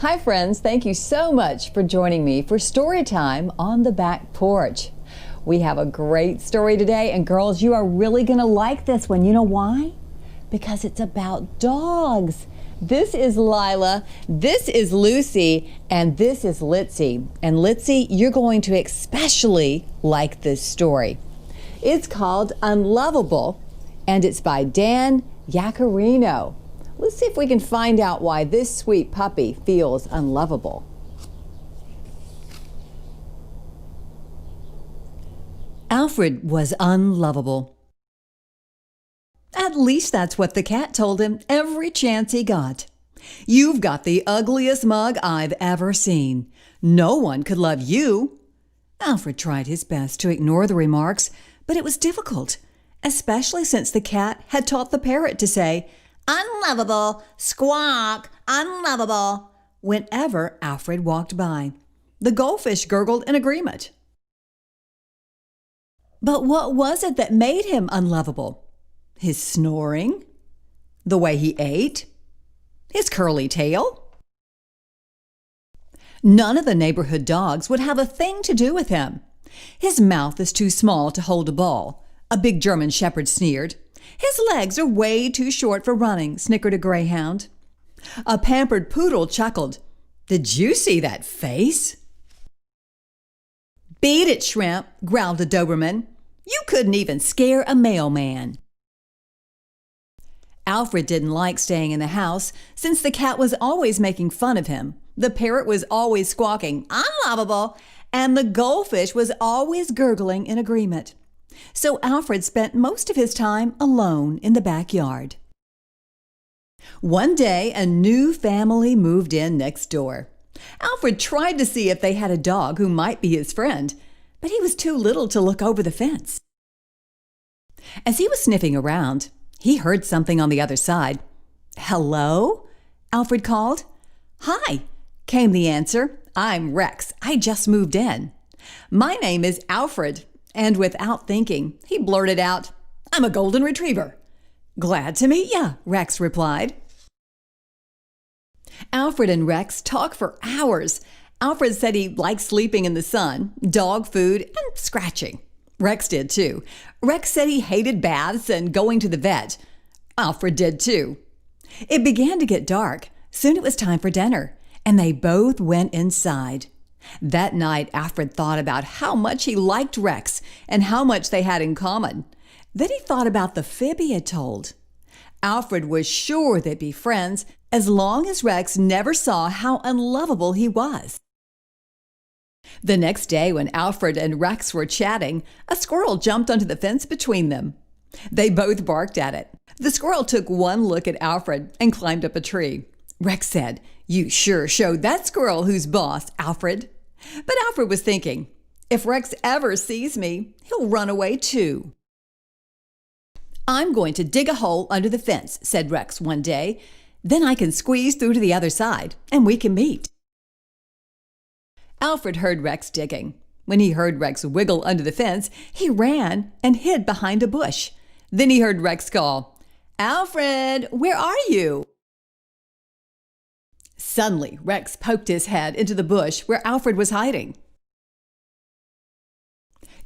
Hi friends, thank you so much for joining me for story time on the back porch. We have a great story today, and girls, you are really gonna like this one. You know why? Because it's about dogs. This is Lila, this is Lucy, and this is Litzy. And Litzy, you're going to especially like this story. It's called Unlovable, and it's by Dan Yaccarino. Let's see if we can find out why this sweet puppy feels unlovable. Alfred was unlovable. At least that's what the cat told him every chance he got. "You've got the ugliest mug I've ever seen. No one could love you." Alfred tried his best to ignore the remarks, but it was difficult, especially since the cat had taught the parrot to say, "Unlovable, squawk, unlovable," whenever Alfred walked by. The goldfish gurgled in agreement. But what was it that made him unlovable? His snoring? The way he ate? His curly tail? None of the neighborhood dogs would have a thing to do with him. "His mouth is too small to hold a ball," a big German shepherd sneered. "His legs are way too short for running," snickered a greyhound. A pampered poodle chuckled. "Did you see that face?" "Beat it, shrimp," growled a Doberman. "You couldn't even scare a mailman." Alfred didn't like staying in the house since the cat was always making fun of him. The parrot was always squawking, "Unlovable," and the goldfish was always gurgling in agreement. So Alfred spent most of his time alone in the backyard. One day, a new family moved in next door. Alfred tried to see if they had a dog who might be his friend, but he was too little to look over the fence. As he was sniffing around, he heard something on the other side. "Hello?" Alfred called. "Hi," came the answer. "I'm Rex. I just moved in." "My name is Alfred." And without thinking, he blurted out, "I'm a golden retriever." "Glad to meet ya," Rex replied. Alfred and Rex talked for hours. Alfred said he liked sleeping in the sun, dog food, and scratching. Rex did too. Rex said he hated baths and going to the vet. Alfred did too. It began to get dark. Soon it was time for dinner, and they both went inside. That night, Alfred thought about how much he liked Rex and how much they had in common. Then he thought about the fib he had told. Alfred was sure they'd be friends as long as Rex never saw how unlovable he was. The next day, when Alfred and Rex were chatting, a squirrel jumped onto the fence between them. They both barked at it. The squirrel took one look at Alfred and climbed up a tree. Rex said, "You sure showed that squirrel who's boss, Alfred." But Alfred was thinking, if Rex ever sees me, he'll run away too. "I'm going to dig a hole under the fence," said Rex one day. "Then I can squeeze through to the other side, and we can meet." Alfred heard Rex digging. When he heard Rex wiggle under the fence, he ran and hid behind a bush. Then he heard Rex call, "Alfred, where are you?" Suddenly, Rex poked his head into the bush where Alfred was hiding.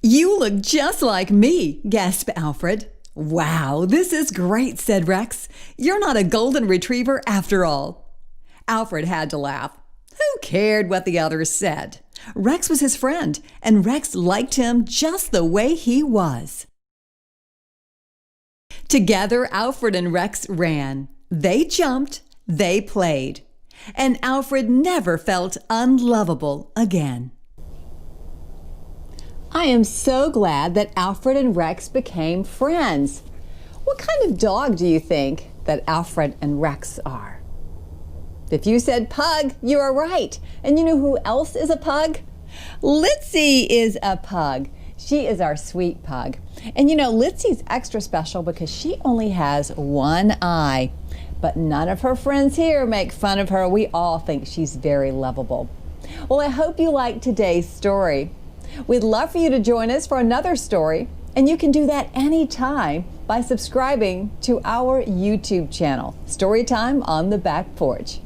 "You look just like me," gasped Alfred. "Wow, this is great," said Rex. "You're not a golden retriever after all." Alfred had to laugh. Who cared what the others said? Rex was his friend, and Rex liked him just the way he was. Together, Alfred and Rex ran. They jumped, they played. And Alfred never felt unlovable again. I am so glad that Alfred and Rex became friends. What kind of dog do you think that Alfred and Rex are? If you said pug, you are right. And you know who else is a pug? Litzy is a pug. She is our sweet pug. And you know, Litzy's extra special because she only has one eye. But none of her friends here make fun of her. We all think she's very lovable. Well, I hope you liked today's story. We'd love for you to join us for another story, and you can do that anytime by subscribing to our YouTube channel, Storytime on the Back Porch.